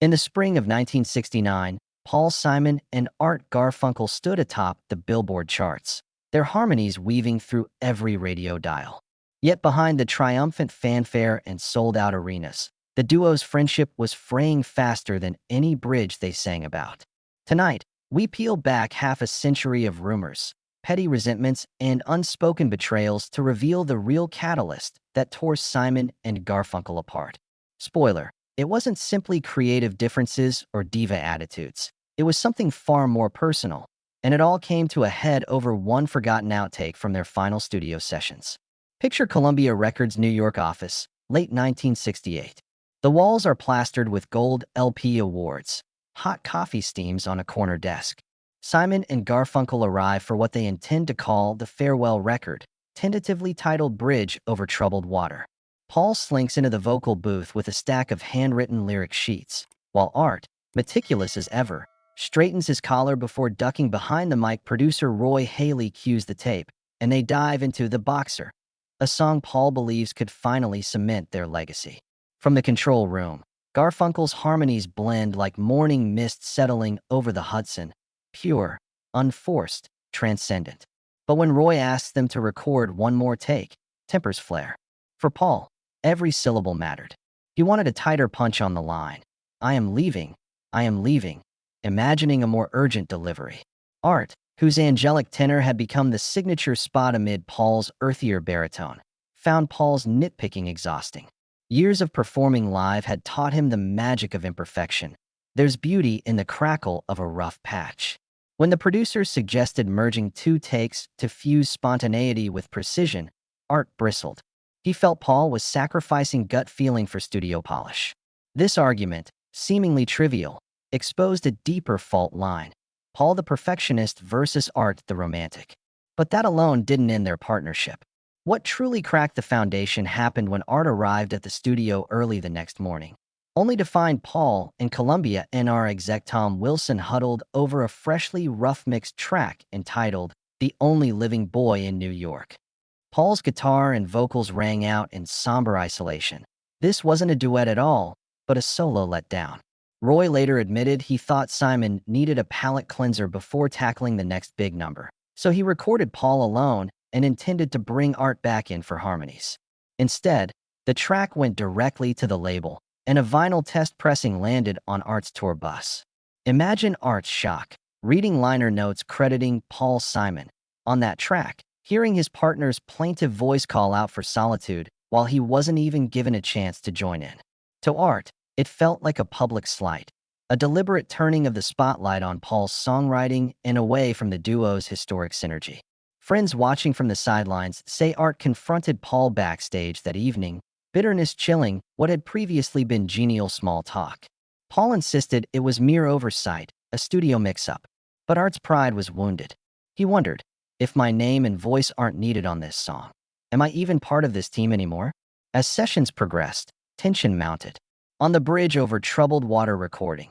In the spring of 1969, Paul Simon and Art Garfunkel stood atop the Billboard charts, their harmonies weaving through every radio dial. Yet behind the triumphant fanfare and sold-out arenas, the duo's friendship was fraying faster than any bridge they sang about. Tonight, we peel back half a century of rumors, petty resentments, and unspoken betrayals to reveal the real catalyst that tore Simon and Garfunkel apart. Spoiler: it wasn't simply creative differences or diva attitudes. It was something far more personal, and it all came to a head over one forgotten outtake from their final studio sessions. Picture Columbia Records' New York office, late 1968. The walls are plastered with gold LP awards, hot coffee steams on a corner desk. Simon and Garfunkel arrive for what they intend to call the farewell record, tentatively titled Bridge Over Troubled Water. Paul slinks into the vocal booth with a stack of handwritten lyric sheets, while Art, meticulous as ever, straightens his collar before ducking behind the mic. Producer Roy Haley cues the tape, and they dive into The Boxer, a song Paul believes could finally cement their legacy. From the control room, Garfunkel's harmonies blend like morning mist settling over the Hudson, pure, unforced, transcendent. But when Roy asks them to record one more take, tempers flare. For Paul, every syllable mattered. He wanted a tighter punch on the line. I am leaving, imagining a more urgent delivery. Art, whose angelic tenor had become the signature spot amid Paul's earthier baritone, found Paul's nitpicking exhausting. Years of performing live had taught him the magic of imperfection. There's beauty in the crackle of a rough patch. When the producers suggested merging two takes to fuse spontaneity with precision, Art bristled. He felt Paul was sacrificing gut feeling for studio polish. This argument, seemingly trivial, exposed a deeper fault line: Paul the perfectionist versus Art the romantic. But that alone didn't end their partnership. What truly cracked the foundation happened when Art arrived at the studio early the next morning, only to find Paul and Columbia NR exec Tom Wilson huddled over a freshly rough-mixed track entitled The Only Living Boy in New York. Paul's guitar and vocals rang out in somber isolation. This wasn't a duet at all, but a solo letdown. Roy later admitted he thought Simon needed a palate cleanser before tackling the next big number, so he recorded Paul alone and intended to bring Art back in for harmonies. Instead, the track went directly to the label, and a vinyl test pressing landed on Art's tour bus. Imagine Art's shock, reading liner notes crediting Paul Simon on that track, hearing his partner's plaintive voice call out for solitude while he wasn't even given a chance to join in. To Art, it felt like a public slight, a deliberate turning of the spotlight on Paul's songwriting and away from the duo's historic synergy. Friends watching from the sidelines say Art confronted Paul backstage that evening, bitterness chilling what had previously been genial small talk. Paul insisted it was mere oversight, a studio mix-up, but Art's pride was wounded. He wondered, if my name and voice aren't needed on this song, am I even part of this team anymore? As sessions progressed, tension mounted. On the Bridge Over Troubled Water recording,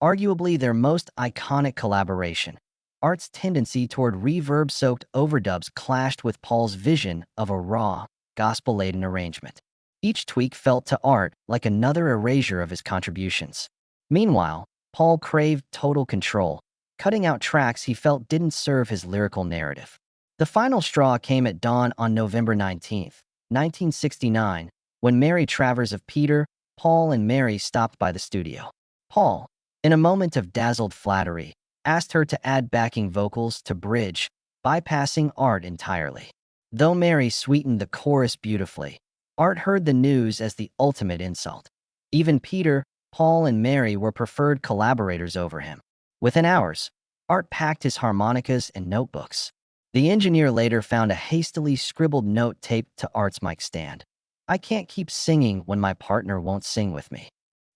arguably their most iconic collaboration, Art's tendency toward reverb-soaked overdubs clashed with Paul's vision of a raw, gospel-laden arrangement. Each tweak felt to Art like another erasure of his contributions. Meanwhile, Paul craved total control, cutting out tracks he felt didn't serve his lyrical narrative. The final straw came at dawn on November 19, 1969, when Mary Travers of Peter, Paul, and Mary stopped by the studio. Paul, in a moment of dazzled flattery, asked her to add backing vocals to Bridge, bypassing Art entirely. Though Mary sweetened the chorus beautifully, Art heard the news as the ultimate insult. Even Peter, Paul, and Mary were preferred collaborators over him. Within hours, Art packed his harmonicas and notebooks. The engineer later found a hastily scribbled note taped to Art's mic stand. I can't keep singing when my partner won't sing with me.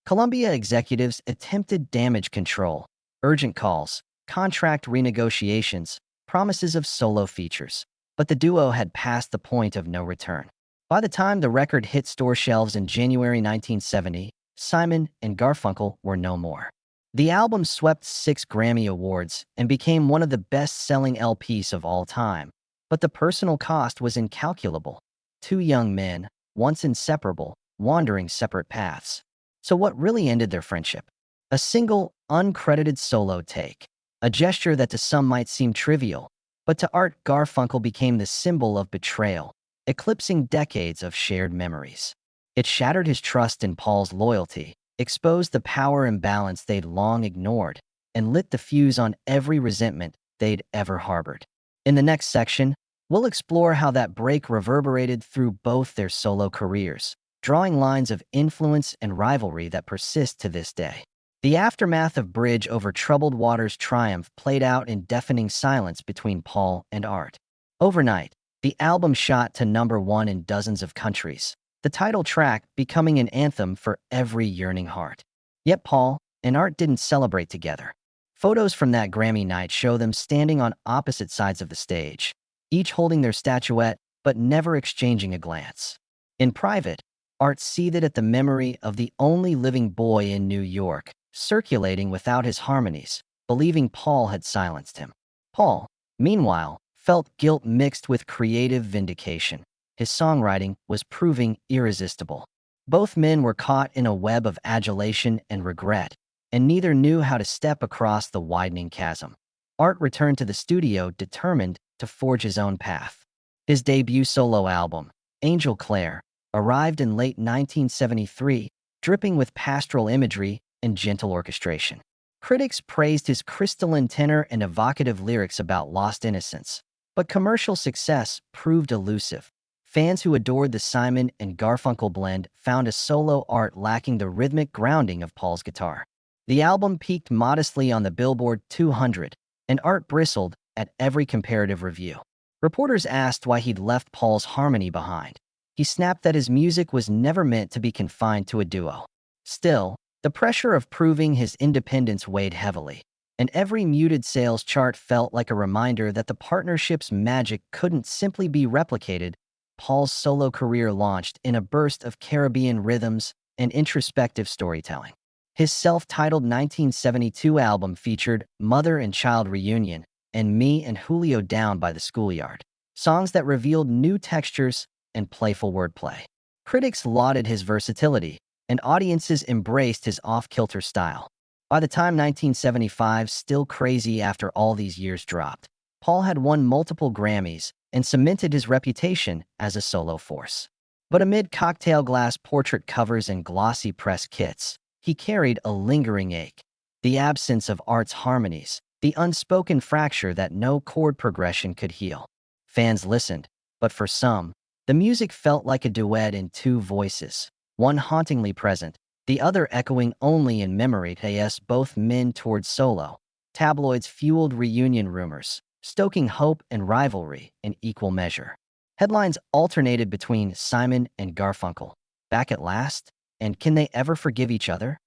Columbia executives attempted damage control, urgent calls, contract renegotiations, promises of solo features, but the duo had passed the point of no return. By the time the record hit store shelves in January 1970, Simon and Garfunkel were no more. The album swept 6 Grammy Awards and became one of the best-selling LPs of all time, but the personal cost was incalculable. Two young men, once inseparable, wandering separate paths. So what really ended their friendship? A single, uncredited solo take. A gesture that to some might seem trivial, but to Art Garfunkel became the symbol of betrayal, eclipsing decades of shared memories. It shattered his trust in Paul's loyalty, exposed the power imbalance they'd long ignored, and lit the fuse on every resentment they'd ever harbored. In the next section, we'll explore how that break reverberated through both their solo careers, drawing lines of influence and rivalry that persist to this day. The aftermath of Bridge Over Troubled Water's triumph played out in deafening silence between Paul and Art. Overnight, the album shot to #1 in dozens of countries, the title track becoming an anthem for every yearning heart. Yet Paul and Art didn't celebrate together. Photos from that Grammy night show them standing on opposite sides of the stage, each holding their statuette but never exchanging a glance. In private, Art seethed at the memory of the only living boy in New York, circulating without his harmonies, believing Paul had silenced him. Paul, meanwhile, felt guilt mixed with creative vindication. His songwriting was proving irresistible. Both men were caught in a web of adulation and regret, and neither knew how to step across the widening chasm. Art returned to the studio determined to forge his own path. His debut solo album, Angel Clare, arrived in late 1973, dripping with pastoral imagery and gentle orchestration. Critics praised his crystalline tenor and evocative lyrics about lost innocence, but commercial success proved elusive. Fans who adored the Simon and Garfunkel blend found a solo Art lacking the rhythmic grounding of Paul's guitar. The album peaked modestly on the Billboard 200, and Art bristled at every comparative review. Reporters asked why he'd left Paul's harmony behind. He snapped that his music was never meant to be confined to a duo. Still, the pressure of proving his independence weighed heavily, and every muted sales chart felt like a reminder that the partnership's magic couldn't simply be replicated. Paul's solo career launched in a burst of Caribbean rhythms and introspective storytelling. His self-titled 1972 album featured Mother and Child Reunion and Me and Julio Down by the Schoolyard, songs that revealed new textures and playful wordplay. Critics lauded his versatility, and audiences embraced his off-kilter style. By the time 1975's Still Crazy After All These Years dropped, Paul had won multiple Grammys and cemented his reputation as a solo force. But amid cocktail glass portrait covers and glossy press kits, he carried a lingering ache. The absence of Art's harmonies, the unspoken fracture that no chord progression could heal. Fans listened, but for some, the music felt like a duet in two voices, one hauntingly present, the other echoing only in memory. As both men toured solo, tabloids fueled reunion rumors, stoking hope and rivalry in equal measure. Headlines alternated between Simon and Garfunkel, back at last, and can they ever forgive each other?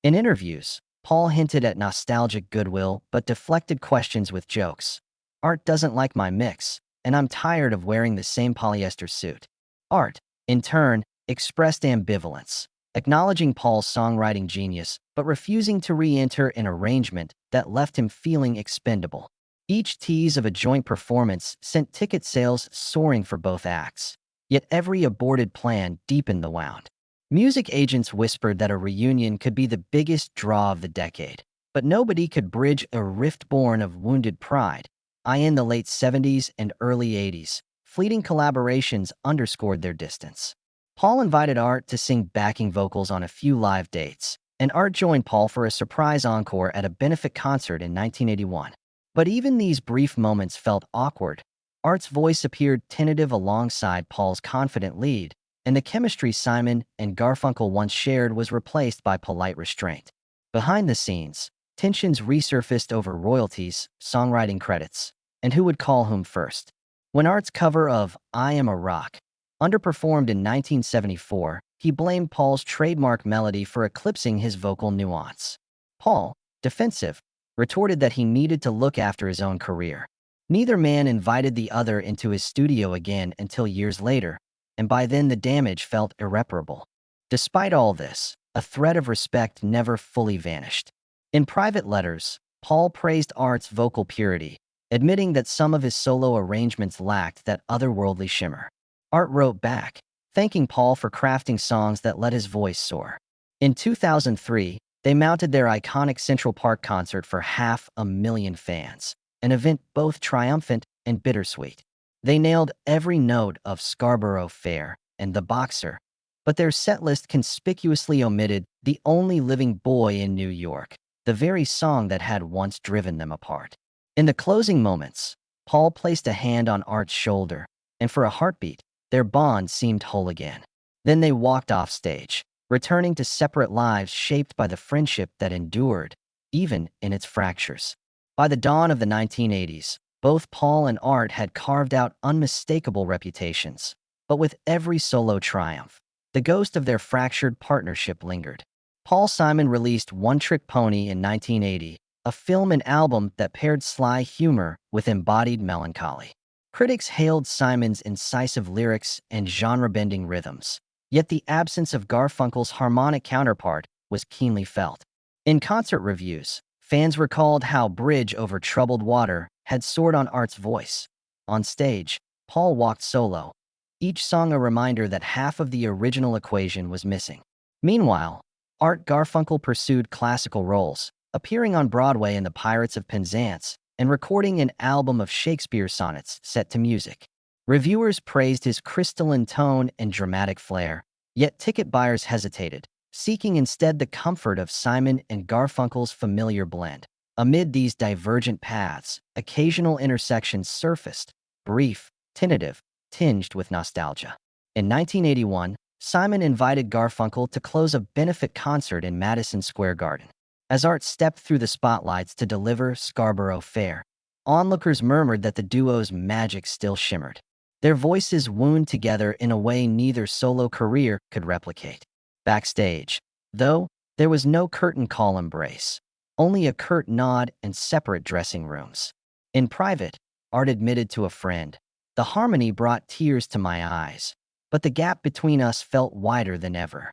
In interviews, Paul hinted at nostalgic goodwill but deflected questions with jokes. Art doesn't like my mix, and I'm tired of wearing the same polyester suit. Art, in turn, expressed ambivalence, acknowledging Paul's songwriting genius but refusing to re-enter an arrangement that left him feeling expendable. Each tease of a joint performance sent ticket sales soaring for both acts, yet every aborted plan deepened the wound. Music agents whispered that a reunion could be the biggest draw of the decade, but nobody could bridge a rift born of wounded pride. In the late 70s and early 80s, fleeting collaborations underscored their distance. Paul invited Art to sing backing vocals on a few live dates, and Art joined Paul for a surprise encore at a benefit concert in 1981. But even these brief moments felt awkward. Art's voice appeared tentative alongside Paul's confident lead, and the chemistry Simon and Garfunkel once shared was replaced by polite restraint. Behind the scenes, tensions resurfaced over royalties, songwriting credits, and who would call whom first. When Art's cover of I Am a Rock underperformed in 1974, he blamed Paul's trademark melody for eclipsing his vocal nuance. Paul, defensive, retorted that he needed to look after his own career. Neither man invited the other into his studio again until years later, and by then the damage felt irreparable. Despite all this, a thread of respect never fully vanished. In private letters, Paul praised Art's vocal purity, admitting that some of his solo arrangements lacked that otherworldly shimmer. Art wrote back, thanking Paul for crafting songs that let his voice soar. In 2003, They mounted their iconic Central Park concert for 500,000 fans, an event both triumphant and bittersweet. They nailed every note of Scarborough Fair and The Boxer, but their setlist conspicuously omitted The Only Living Boy in New York, the very song that had once driven them apart. In the closing moments, Paul placed a hand on Art's shoulder, and for a heartbeat, their bond seemed whole again. Then they walked off stage, returning to separate lives shaped by the friendship that endured, even in its fractures. By the dawn of the 1980s, both Paul and Art had carved out unmistakable reputations, but with every solo triumph, the ghost of their fractured partnership lingered. Paul Simon released One Trick Pony in 1980, a film and album that paired sly humor with embodied melancholy. Critics hailed Simon's incisive lyrics and genre-bending rhythms, yet the absence of Garfunkel's harmonic counterpart was keenly felt. In concert reviews, fans recalled how Bridge Over Troubled Water had soared on Art's voice. On stage, Paul walked solo, each song a reminder that half of the original equation was missing. Meanwhile, Art Garfunkel pursued classical roles, appearing on Broadway in The Pirates of Penzance and recording an album of Shakespeare sonnets set to music. Reviewers praised his crystalline tone and dramatic flair, yet ticket buyers hesitated, seeking instead the comfort of Simon and Garfunkel's familiar blend. Amid these divergent paths, occasional intersections surfaced, brief, tentative, tinged with nostalgia. In 1981, Simon invited Garfunkel to close a benefit concert in Madison Square Garden. As Art stepped through the spotlights to deliver Scarborough Fair, onlookers murmured that the duo's magic still shimmered. Their voices wound together in a way neither solo career could replicate. Backstage, though, there was no curtain call embrace, only a curt nod and separate dressing rooms. In private, Art admitted to a friend, "The harmony brought tears to my eyes, but the gap between us felt wider than ever."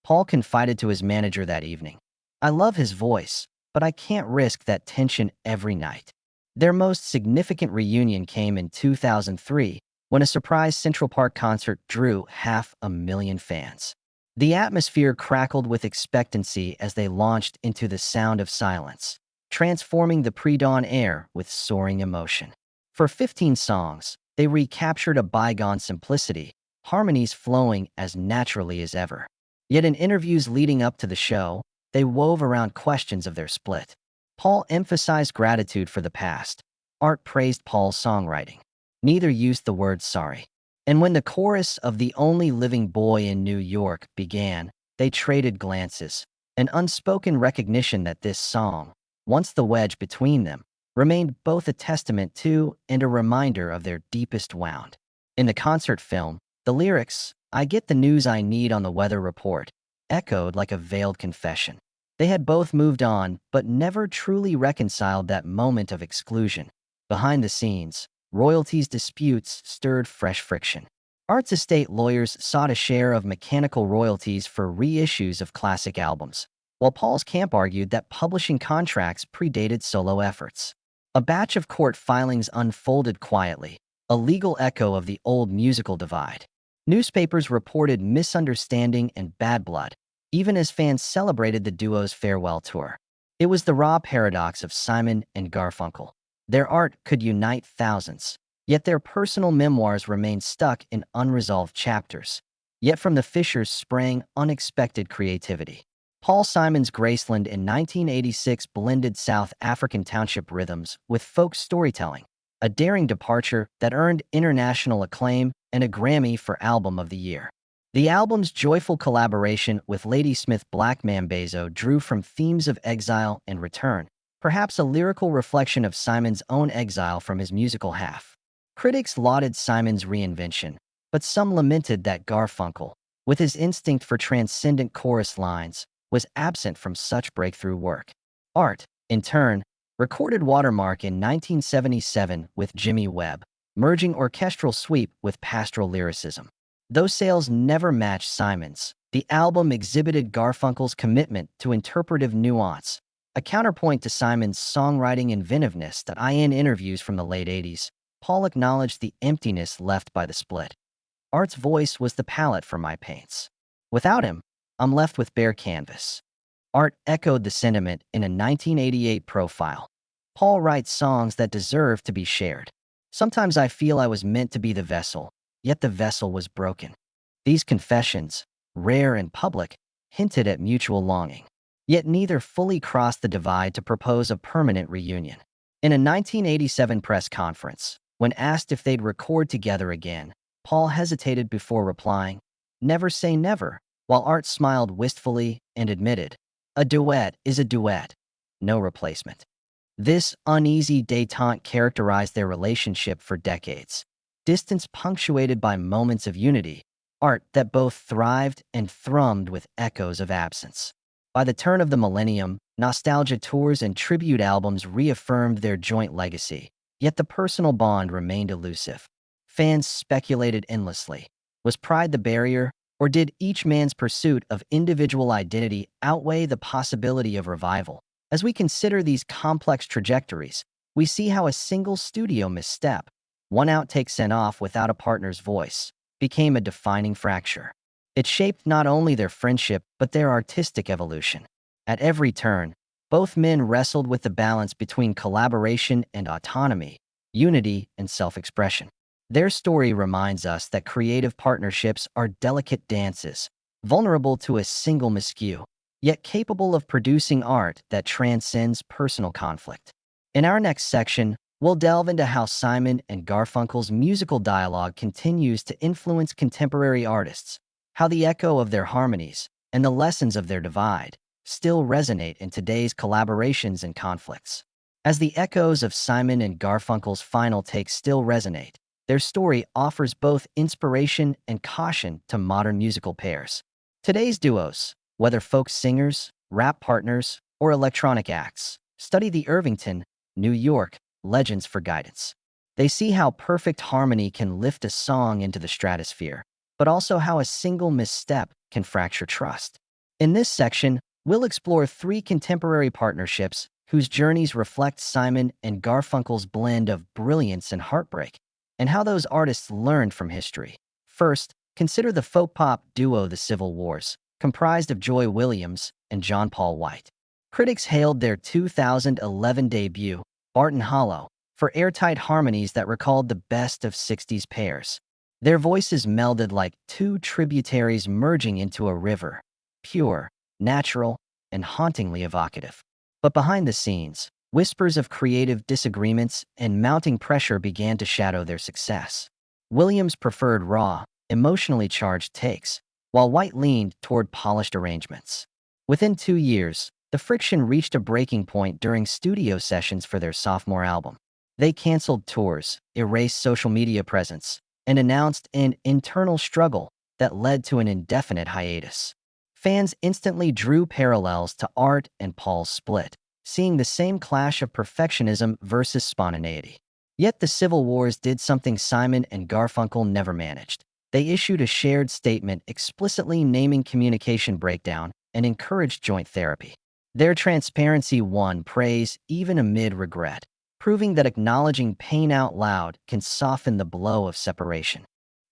Paul confided to his manager that evening, "I love his voice, but I can't risk that tension every night." Their most significant reunion came in 2003, when a surprise Central Park concert drew 500,000 fans. The atmosphere crackled with expectancy as they launched into the sound of silence, transforming the pre-dawn air with soaring emotion. For 15 songs, they recaptured a bygone simplicity, harmonies flowing as naturally as ever. Yet in interviews leading up to the show, they wove around questions of their split. Paul emphasized gratitude for the past. Art praised Paul's songwriting. Neither used the word sorry. And when the chorus of The Only Living Boy in New York began, they traded glances, an unspoken recognition that this song, once the wedge between them, remained both a testament to and a reminder of their deepest wound. In the concert film, the lyrics, "I get the news I need on the weather report," echoed like a veiled confession. They had both moved on, but never truly reconciled that moment of exclusion. Behind the scenes, royalties disputes stirred fresh friction. Art's estate lawyers sought a share of mechanical royalties for reissues of classic albums, while Paul's camp argued that publishing contracts predated solo efforts. A batch of court filings unfolded quietly, a legal echo of the old musical divide. Newspapers reported misunderstanding and bad blood, even as fans celebrated the duo's farewell tour. It was the raw paradox of Simon and Garfunkel. Their art could unite thousands, yet their personal memoirs remained stuck in unresolved chapters. Yet from the fissures sprang unexpected creativity. Paul Simon's Graceland in 1986 blended South African township rhythms with folk storytelling, a daring departure that earned international acclaim and a Grammy for Album of the Year. The album's joyful collaboration with Ladysmith Black Mambazo drew from themes of exile and return, perhaps a lyrical reflection of Simon's own exile from his musical half. Critics lauded Simon's reinvention, but some lamented that Garfunkel, with his instinct for transcendent chorus lines, was absent from such breakthrough work. Art, in turn, recorded Watermark in 1977 with Jimmy Webb, merging orchestral sweep with pastoral lyricism. Though sales never matched Simon's, the album exhibited Garfunkel's commitment to interpretive nuance, a counterpoint to Simon's songwriting inventiveness that in interviews from the late 80s, Paul acknowledged the emptiness left by the split. Art's voice was the palette for my paints. Without him, I'm left with bare canvas. Art echoed the sentiment in a 1988 profile. Paul writes songs that deserve to be shared. Sometimes I feel I was meant to be the vessel, yet the vessel was broken. These confessions, rare and public, hinted at mutual longing. Yet neither fully crossed the divide to propose a permanent reunion. In a 1987 press conference, when asked if they'd record together again, Paul hesitated before replying, "Never say never," while Art smiled wistfully and admitted, "A duet is a duet, no replacement." This uneasy détente characterized their relationship for decades. Distance punctuated by moments of unity, art that both thrived and thrummed with echoes of absence. By the turn of the millennium, nostalgia tours and tribute albums reaffirmed their joint legacy, yet the personal bond remained elusive. Fans speculated endlessly. Was pride the barrier, or did each man's pursuit of individual identity outweigh the possibility of revival? As we consider these complex trajectories, we see how a single studio misstep, one outtake sent off without a partner's voice, became a defining fracture. It shaped not only their friendship but their artistic evolution. At every turn, both men wrestled with the balance between collaboration and autonomy, unity and self-expression. Their story reminds us that creative partnerships are delicate dances, vulnerable to a single miscue, yet capable of producing art that transcends personal conflict. In our next section, we'll delve into how Simon and Garfunkel's musical dialogue continues to influence contemporary artists, how the echo of their harmonies and the lessons of their divide still resonate in today's collaborations and conflicts. As the echoes of Simon and Garfunkel's final take still resonate, their story offers both inspiration and caution to modern musical pairs. Today's duos, whether folk singers, rap partners, or electronic acts, study the Irvington, New York, legends for guidance. They see how perfect harmony can lift a song into the stratosphere, but also how a single misstep can fracture trust. In this section, we'll explore three contemporary partnerships whose journeys reflect Simon and Garfunkel's blend of brilliance and heartbreak, and how those artists learned from history. First, consider the folk-pop duo The Civil Wars, comprised of Joy Williams and John Paul White. Critics hailed their 2011 debut, Barton Hollow, for airtight harmonies that recalled the best of 60s pairs. Their voices melded like two tributaries merging into a river, pure, natural, and hauntingly evocative. But behind the scenes, whispers of creative disagreements and mounting pressure began to shadow their success. Williams preferred raw, emotionally charged takes, while White leaned toward polished arrangements. Within 2 years, the friction reached a breaking point during studio sessions for their sophomore album. They canceled tours, erased social media presence, and announced an internal struggle that led to an indefinite hiatus. Fans instantly drew parallels to Art and Paul's split, seeing the same clash of perfectionism versus spontaneity. Yet the Civil Wars did something Simon and Garfunkel never managed. They issued a shared statement explicitly naming communication breakdown and encouraged joint therapy. Their transparency won praise even amid regret, proving that acknowledging pain out loud can soften the blow of separation.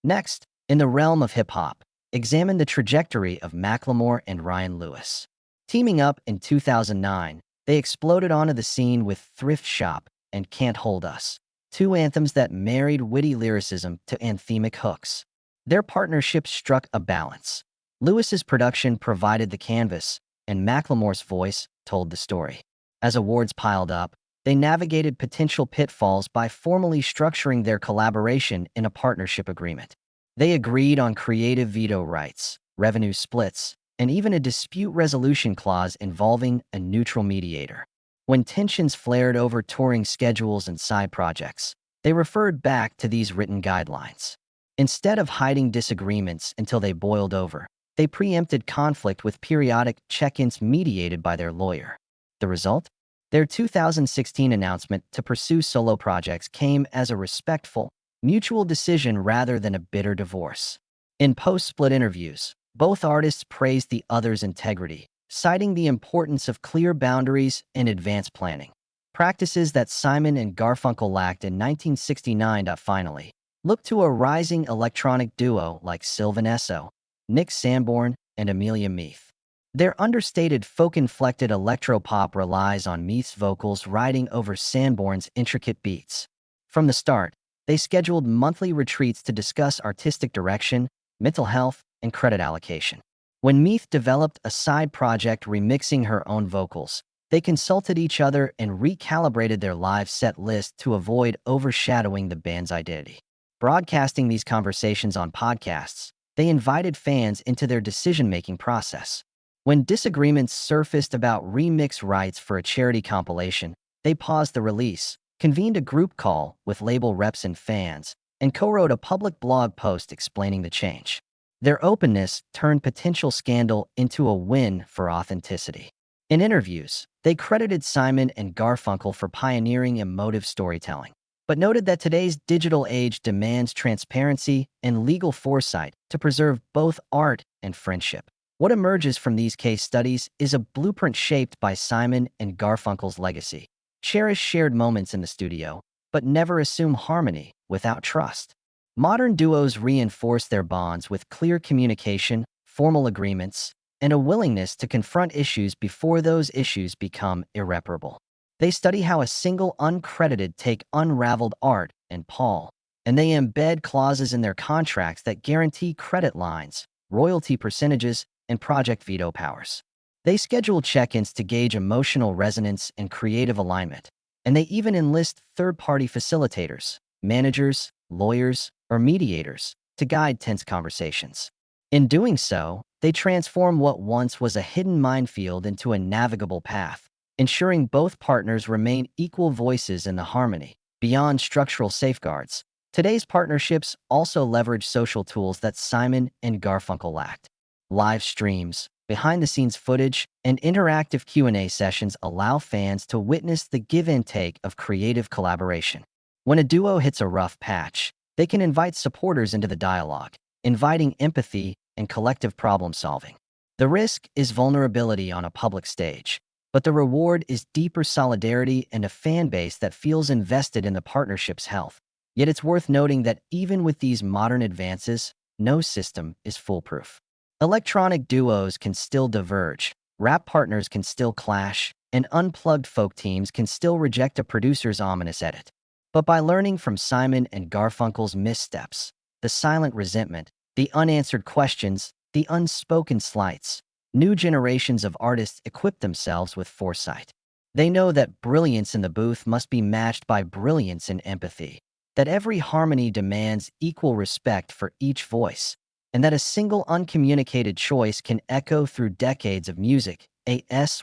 Next, in the realm of hip-hop, examine the trajectory of Macklemore and Ryan Lewis. Teaming up in 2009, they exploded onto the scene with Thrift Shop and Can't Hold Us, two anthems that married witty lyricism to anthemic hooks. Their partnership struck a balance. Lewis's production provided the canvas, and Macklemore's voice told the story. As awards piled up, they navigated potential pitfalls by formally structuring their collaboration in a partnership agreement. They agreed on creative veto rights, revenue splits, and even a dispute resolution clause involving a neutral mediator. When tensions flared over touring schedules and side projects, they referred back to these written guidelines. Instead of hiding disagreements until they boiled over, they preempted conflict with periodic check-ins mediated by their lawyer. The result? Their 2016 announcement to pursue solo projects came as a respectful, mutual decision rather than a bitter divorce. In post-split interviews, both artists praised the other's integrity, citing the importance of clear boundaries and advanced planning, practices that Simon and Garfunkel lacked in 1969. Finally, look to a rising electronic duo like Sylvan Esso, Nick Sanborn, and Amelia Meath. Their understated folk-inflected electropop relies on Meath's vocals riding over Sanborn's intricate beats. From the start, they scheduled monthly retreats to discuss artistic direction, mental health, and credit allocation. When Meath developed a side project remixing her own vocals, they consulted each other and recalibrated their live set list to avoid overshadowing the band's identity. Broadcasting these conversations on podcasts, they invited fans into their decision-making process. When disagreements surfaced about remix rights for a charity compilation, they paused the release, convened a group call with label reps and fans, and co-wrote a public blog post explaining the change. Their openness turned potential scandal into a win for authenticity. In interviews, they credited Simon and Garfunkel for pioneering emotive storytelling, but noted that today's digital age demands transparency and legal foresight to preserve both art and friendship. What emerges from these case studies is a blueprint shaped by Simon and Garfunkel's legacy. Cherish shared moments in the studio, but never assume harmony without trust. Modern duos reinforce their bonds with clear communication, formal agreements, and a willingness to confront issues before those issues become irreparable. They study how a single uncredited take unraveled Art and Paul, and they embed clauses in their contracts that guarantee credit lines, royalty percentages, and project veto powers. They schedule check-ins to gauge emotional resonance and creative alignment, and they even enlist third-party facilitators, managers, lawyers, or mediators to guide tense conversations. In doing so, they transform what once was a hidden minefield into a navigable path, ensuring both partners remain equal voices in the harmony. Beyond structural safeguards, today's partnerships also leverage social tools that Simon and Garfunkel lacked. Live streams, behind-the-scenes footage, and interactive Q&A sessions allow fans to witness the give and take of creative collaboration. When a duo hits a rough patch, they can invite supporters into the dialogue, inviting empathy and collective problem-solving. The risk is vulnerability on a public stage, but the reward is deeper solidarity and a fan base that feels invested in the partnership's health. Yet it's worth noting that even with these modern advances, no system is foolproof. Electronic duos can still diverge, rap partners can still clash, and unplugged folk teams can still reject a producer's ominous edit. But by learning from Simon and Garfunkel's missteps, the silent resentment, the unanswered questions, the unspoken slights, new generations of artists equip themselves with foresight. They know that brilliance in the booth must be matched by brilliance in empathy, that every harmony demands equal respect for each voice, and that a single uncommunicated choice can echo through decades of music.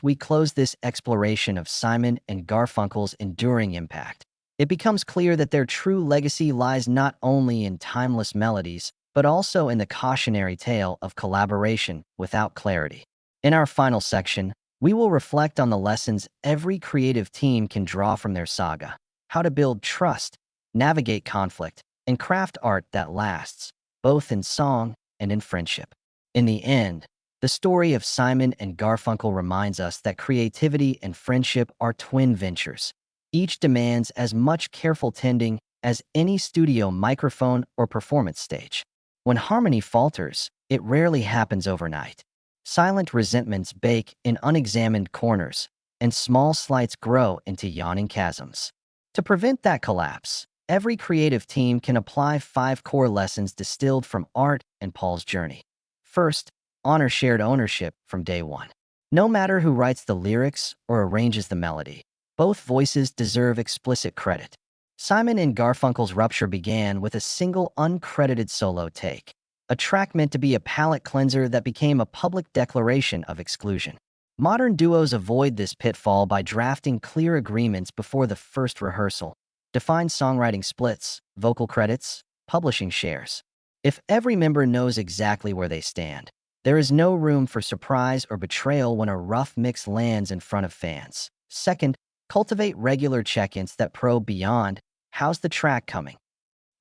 We close this exploration of Simon and Garfunkel's enduring impact. It becomes clear that their true legacy lies not only in timeless melodies, but also in the cautionary tale of collaboration without clarity. In our final section, we will reflect on the lessons every creative team can draw from their saga, how to build trust, navigate conflict, and craft art that lasts, both in song and in friendship. In the end, the story of Simon and Garfunkel reminds us that creativity and friendship are twin ventures. Each demands as much careful tending as any studio microphone or performance stage. When harmony falters, it rarely happens overnight. Silent resentments bake in unexamined corners, and small slights grow into yawning chasms. To prevent that collapse, every creative team can apply 5 core lessons distilled from Art and Paul's journey. First, honor shared ownership from day one. No matter who writes the lyrics or arranges the melody, both voices deserve explicit credit. Simon and Garfunkel's rupture began with a single uncredited solo take, a track meant to be a palate cleanser that became a public declaration of exclusion. Modern duos avoid this pitfall by drafting clear agreements before the first rehearsal. Define songwriting splits, vocal credits, publishing shares. If every member knows exactly where they stand, there is no room for surprise or betrayal when a rough mix lands in front of fans. Second, cultivate regular check-ins that probe beyond, "How's the track coming?"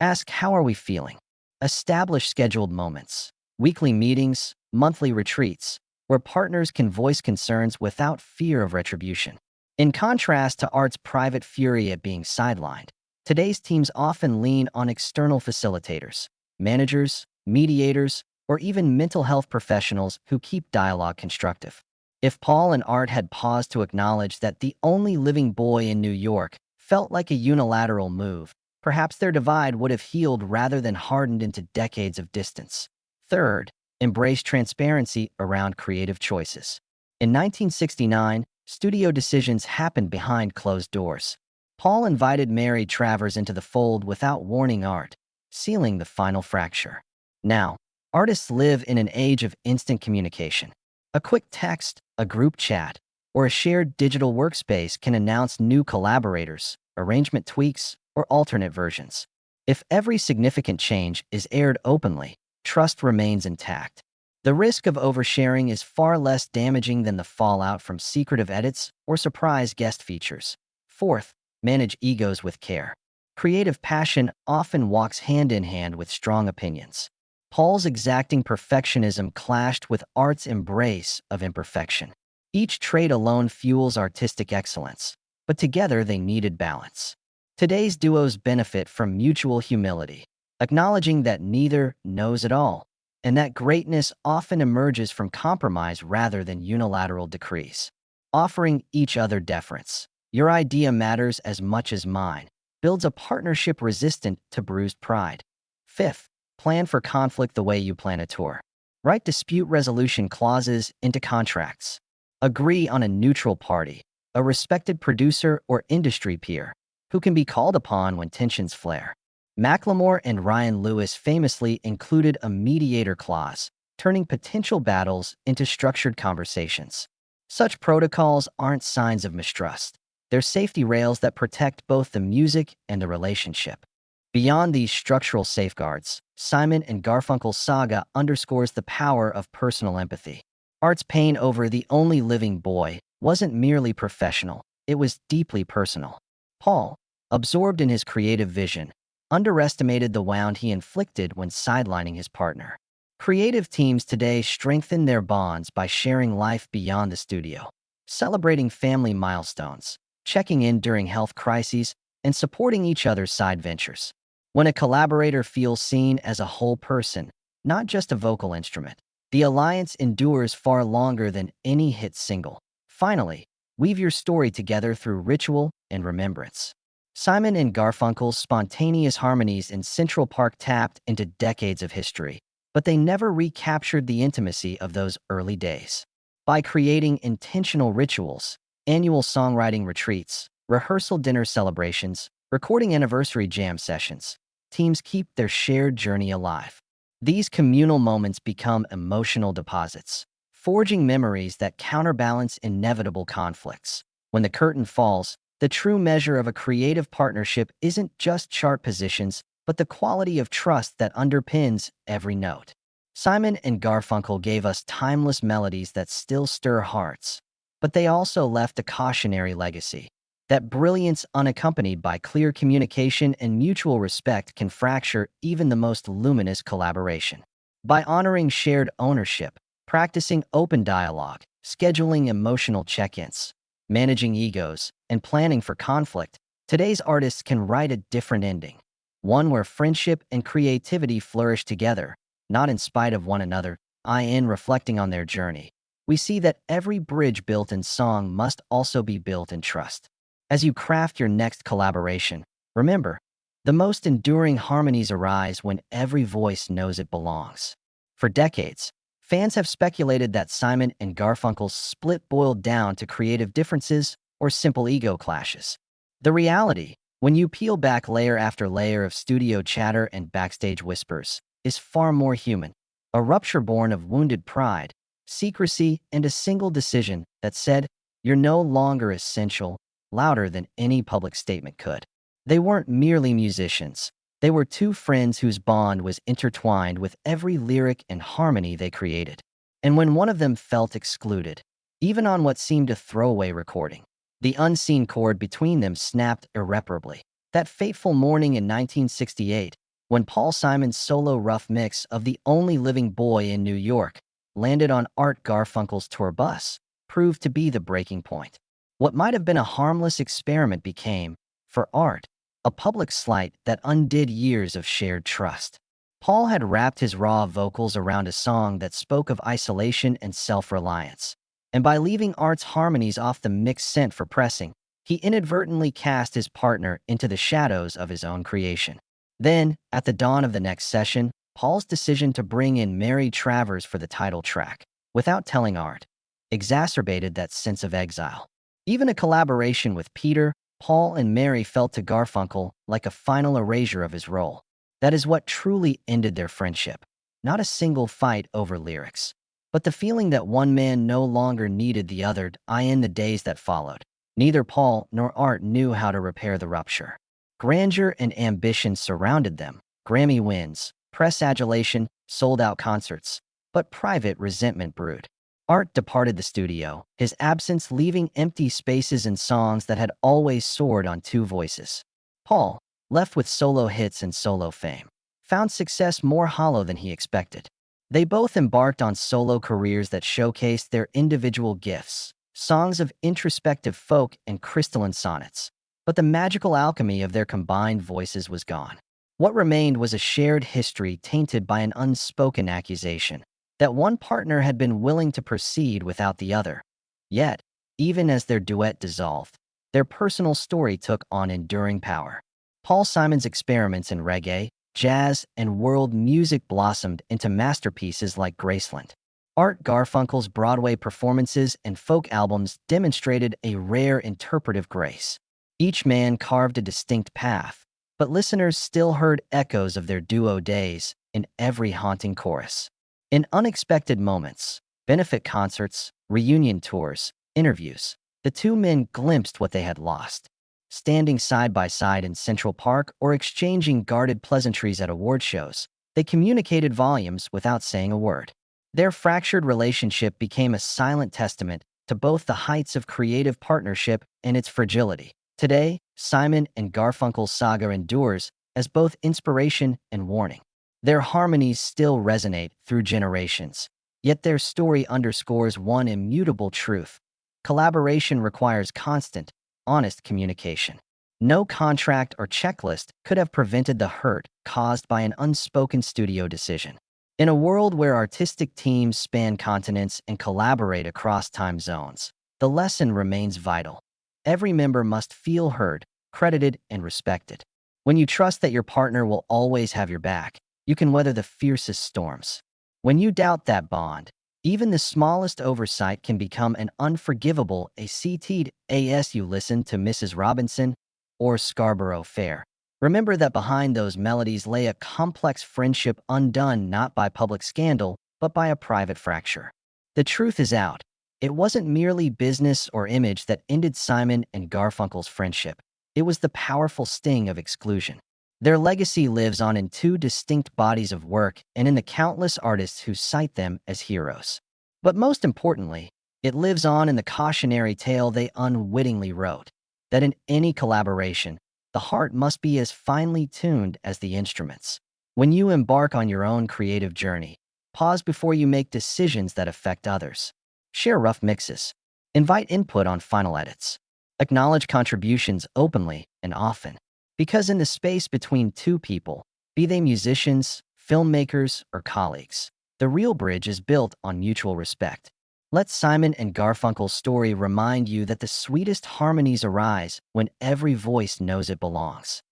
Ask, "How are we feeling?" Establish scheduled moments, weekly meetings, monthly retreats, where partners can voice concerns without fear of retribution. In contrast to Art's private fury at being sidelined, today's teams often lean on external facilitators, managers, mediators, or even mental health professionals who keep dialogue constructive. If Paul and Art had paused to acknowledge that the only living boy in New York felt like a unilateral move, perhaps their divide would have healed rather than hardened into decades of distance. Third, embrace transparency around creative choices. In 1969, studio decisions happened behind closed doors. Paul invited Mary Travers into the fold without warning Art, sealing the final fracture. Now, artists live in an age of instant communication. A quick text, a group chat, or a shared digital workspace can announce new collaborators, arrangement tweaks, or alternate versions. If every significant change is aired openly, trust remains intact. The risk of oversharing is far less damaging than the fallout from secretive edits or surprise guest features. Fourth, manage egos with care. Creative passion often walks hand in hand with strong opinions. Paul's exacting perfectionism clashed with Art's embrace of imperfection. Each trait alone fuels artistic excellence, but together they needed balance. Today's duos benefit from mutual humility, acknowledging that neither knows it all, and that greatness often emerges from compromise rather than unilateral decrees. Offering each other deference. Your idea matters as much as mine, builds a partnership resistant to bruised pride. Fifth, plan for conflict the way you plan a tour. Write dispute resolution clauses into contracts. Agree on a neutral party, a respected producer or industry peer, who can be called upon when tensions flare. Macklemore and Ryan Lewis famously included a mediator clause, turning potential battles into structured conversations. Such protocols aren't signs of mistrust. They're safety rails that protect both the music and the relationship. Beyond these structural safeguards, Simon and Garfunkel's saga underscores the power of personal empathy. Art's pain over the only living boy wasn't merely professional, it was deeply personal. Paul, absorbed in his creative vision, underestimated the wound he inflicted when sidelining his partner. Creative teams today strengthen their bonds by sharing life beyond the studio, celebrating family milestones, checking in during health crises, and supporting each other's side ventures. When a collaborator feels seen as a whole person, not just a vocal instrument, the alliance endures far longer than any hit single. Finally, weave your story together through ritual and remembrance. Simon and Garfunkel's spontaneous harmonies in Central Park tapped into decades of history, but they never recaptured the intimacy of those early days. By creating intentional rituals, annual songwriting retreats, rehearsal dinner celebrations, recording anniversary jam sessions, teams keep their shared journey alive. These communal moments become emotional deposits, forging memories that counterbalance inevitable conflicts. When the curtain falls, the true measure of a creative partnership isn't just chart positions, but the quality of trust that underpins every note. Simon and Garfunkel gave us timeless melodies that still stir hearts, but they also left a cautionary legacy. That brilliance unaccompanied by clear communication and mutual respect can fracture even the most luminous collaboration. By honoring shared ownership, practicing open dialogue, scheduling emotional check-ins, managing egos, and planning for conflict, today's artists can write a different ending. One where friendship and creativity flourish together, not in spite of one another. In reflecting on their journey, we see that every bridge built in song must also be built in trust. As you craft your next collaboration, remember, the most enduring harmonies arise when every voice knows it belongs. For decades, fans have speculated that Simon and Garfunkel's split boiled down to creative differences or simple ego clashes. The reality, when you peel back layer after layer of studio chatter and backstage whispers, is far more human. A rupture born of wounded pride, secrecy, and a single decision that said, "You're no longer essential," louder than any public statement could. They weren't merely musicians. They were two friends whose bond was intertwined with every lyric and harmony they created. And when one of them felt excluded, even on what seemed a throwaway recording, the unseen chord between them snapped irreparably. That fateful morning in 1968, when Paul Simon's solo rough mix of The Only Living Boy in New York landed on Art Garfunkel's tour bus, proved to be the breaking point. What might have been a harmless experiment became, for Art, a public slight that undid years of shared trust. Paul had wrapped his raw vocals around a song that spoke of isolation and self-reliance. And by leaving Art's harmonies off the mix sent for pressing, he inadvertently cast his partner into the shadows of his own creation. Then, at the dawn of the next session, Paul's decision to bring in Mary Travers for the title track, without telling Art, exacerbated that sense of exile. Even a collaboration with Peter, Paul, and Mary felt to Garfunkel like a final erasure of his role. That is what truly ended their friendship. Not a single fight over lyrics, but the feeling that one man no longer needed the other. In the days that followed, neither Paul nor Art knew how to repair the rupture. Grandeur and ambition surrounded them, Grammy wins, press adulation, sold-out concerts, but private resentment brewed. Art departed the studio, his absence leaving empty spaces in songs that had always soared on two voices. Paul, left with solo hits and solo fame, found success more hollow than he expected. They both embarked on solo careers that showcased their individual gifts, songs of introspective folk and crystalline sonnets. But the magical alchemy of their combined voices was gone. What remained was a shared history tainted by an unspoken accusation that one partner had been willing to proceed without the other. Yet, even as their duet dissolved, their personal story took on enduring power. Paul Simon's experiments in reggae, jazz, and world music blossomed into masterpieces like Graceland. Art Garfunkel's Broadway performances and folk albums demonstrated a rare interpretive grace. Each man carved a distinct path, but listeners still heard echoes of their duo days in every haunting chorus. In unexpected moments, benefit concerts, reunion tours, interviews, the two men glimpsed what they had lost. Standing side by side in Central Park or exchanging guarded pleasantries at award shows, they communicated volumes without saying a word. Their fractured relationship became a silent testament to both the heights of creative partnership and its fragility. Today, Simon and Garfunkel's saga endures as both inspiration and warning. Their harmonies still resonate through generations, yet their story underscores one immutable truth. Collaboration requires constant, honest communication. No contract or checklist could have prevented the hurt caused by an unspoken studio decision. In a world where artistic teams span continents and collaborate across time zones, the lesson remains vital. Every member must feel heard, credited, and respected. When you trust that your partner will always have your back, you can weather the fiercest storms. When you doubt that bond, even the smallest oversight can become an unforgivable ACT. As you listen to Mrs. Robinson or Scarborough Fair, remember that behind those melodies lay a complex friendship undone not by public scandal, but by a private fracture. The truth is out. It wasn't merely business or image that ended Simon and Garfunkel's friendship. It was the powerful sting of exclusion. Their legacy lives on in two distinct bodies of work and in the countless artists who cite them as heroes. But most importantly, it lives on in the cautionary tale they unwittingly wrote, that in any collaboration, the heart must be as finely tuned as the instruments. When you embark on your own creative journey, pause before you make decisions that affect others. Share rough mixes. Invite input on final edits. Acknowledge contributions openly and often. Because in the space between two people, be they musicians, filmmakers, or colleagues, the real bridge is built on mutual respect. Let Simon and Garfunkel's story remind you that the sweetest harmonies arise when every voice knows it belongs.